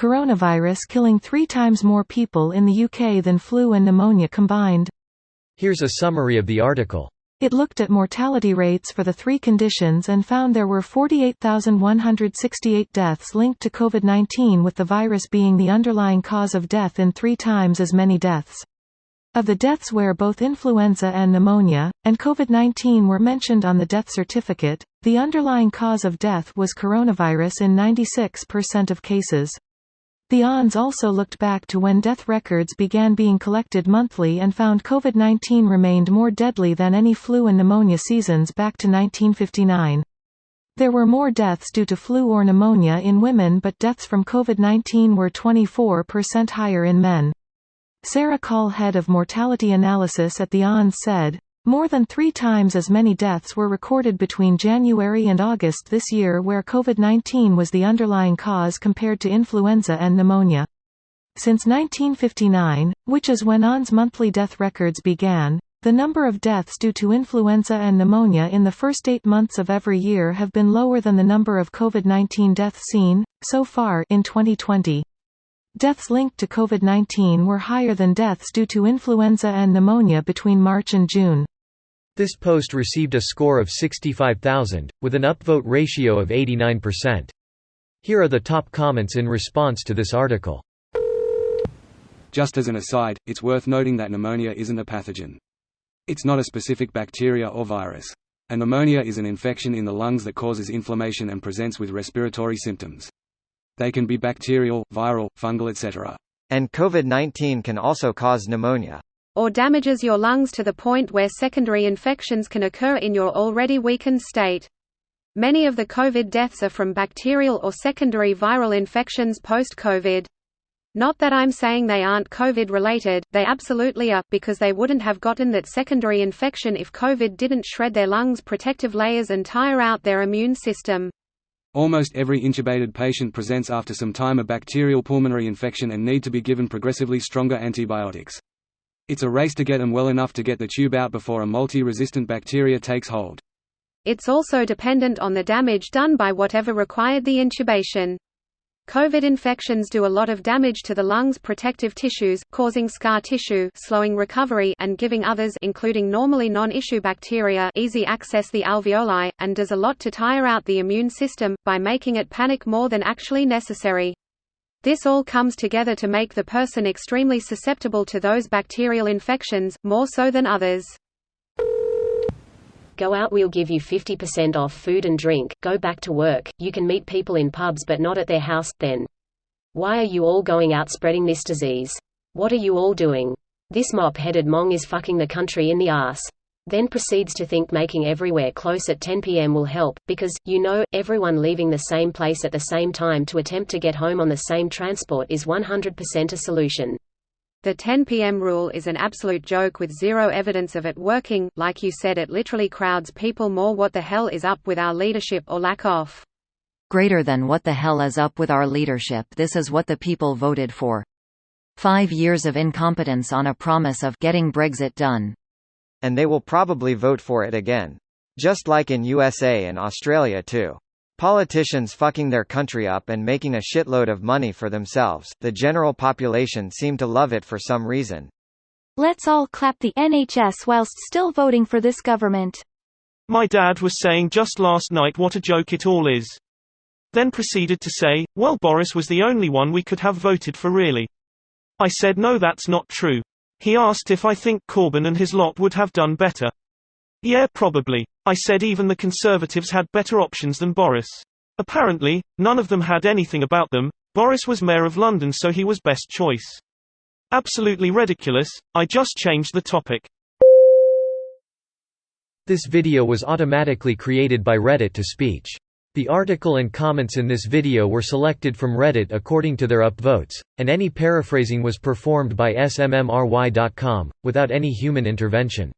coronavirus killing 3 times more people in the UK than flu and pneumonia combined. Here's a summary of the article. It looked at mortality rates for the 3 conditions and found there were 48,168 deaths linked to COVID-19, with the virus being the underlying cause of death in 3 times as many deaths. Of the deaths where both influenza and pneumonia, and COVID-19 were mentioned on the death certificate, the underlying cause of death was coronavirus in 96% of cases. The ONS also looked back to when death records began being collected monthly and found COVID-19 remained more deadly than any flu and pneumonia seasons back to 1959. There were more deaths due to flu or pneumonia in women, but deaths from COVID-19 were 24% higher in men. Sarah Call, head of mortality analysis at the ONS, said, "More than 3 times as many deaths were recorded between January and August this year where COVID-19 was the underlying cause compared to influenza and pneumonia. Since 1959, which is when ONS monthly death records began, the number of deaths due to influenza and pneumonia in the first 8 months of every year have been lower than the number of COVID-19 deaths seen, so far, in 2020. Deaths linked to COVID-19 were higher than deaths due to influenza and pneumonia between March and June." This post received a score of 65,000, with an upvote ratio of 89%. Here are the top comments in response to this article. Just as an aside, it's worth noting that pneumonia isn't a pathogen. It's not a specific bacteria or virus. A pneumonia is an infection in the lungs that causes inflammation and presents with respiratory symptoms. They can be bacterial, viral, fungal, etc. And COVID-19 can also cause pneumonia. Or damages your lungs to the point where secondary infections can occur in your already weakened state. Many of the COVID deaths are from bacterial or secondary viral infections post-COVID. Not that I'm saying they aren't COVID-related, they absolutely are, because they wouldn't have gotten that secondary infection if COVID didn't shred their lungs' protective layers and tire out their immune system. Almost every intubated patient presents after some time a bacterial pulmonary infection and need to be given progressively stronger antibiotics. It's a race to get them well enough to get the tube out before a multi-resistant bacteria takes hold. It's also dependent on the damage done by whatever required the intubation. COVID infections do a lot of damage to the lungs' protective tissues, causing scar tissue, slowing recovery, and giving others, including normally non-issue bacteria, easy access the alveoli, and does a lot to tire out the immune system, by making it panic more than actually necessary. This all comes together to make the person extremely susceptible to those bacterial infections, more so than others. Go out, we'll give you 50% off food and drink. Go back to work, you can meet people in pubs but not at their house, then. Why are you all going out spreading this disease? What are you all doing? This mop-headed mong is fucking the country in the ass. Then proceeds to think making everywhere close at 10 p.m. will help, because, you know, everyone leaving the same place at the same time to attempt to get home on the same transport is 100% a solution. The 10 p.m. rule is an absolute joke with zero evidence of it working. Like you said, it literally crowds people more. What the hell is up with our leadership, or lack of? Greater than what the hell is up with our leadership, this is what the people voted for. 5 years of incompetence on a promise of getting Brexit done. And they will probably vote for it again. Just like in USA and Australia too. Politicians fucking their country up and making a shitload of money for themselves, the general population seem to love it for some reason. Let's all clap the NHS whilst still voting for this government. My dad was saying just last night what a joke it all is. Then proceeded to say, well, Boris was the only one we could have voted for really. I said no, that's not true. He asked if I think Corbyn and his lot would have done better. Yeah, probably. I said even the Conservatives had better options than Boris. Apparently, none of them had anything about them. Boris was Mayor of London, so he was best choice. Absolutely ridiculous. I just changed the topic. This video was automatically created by Reddit to speech. The article and comments in this video were selected from Reddit according to their upvotes, and any paraphrasing was performed by smmry.com, without any human intervention.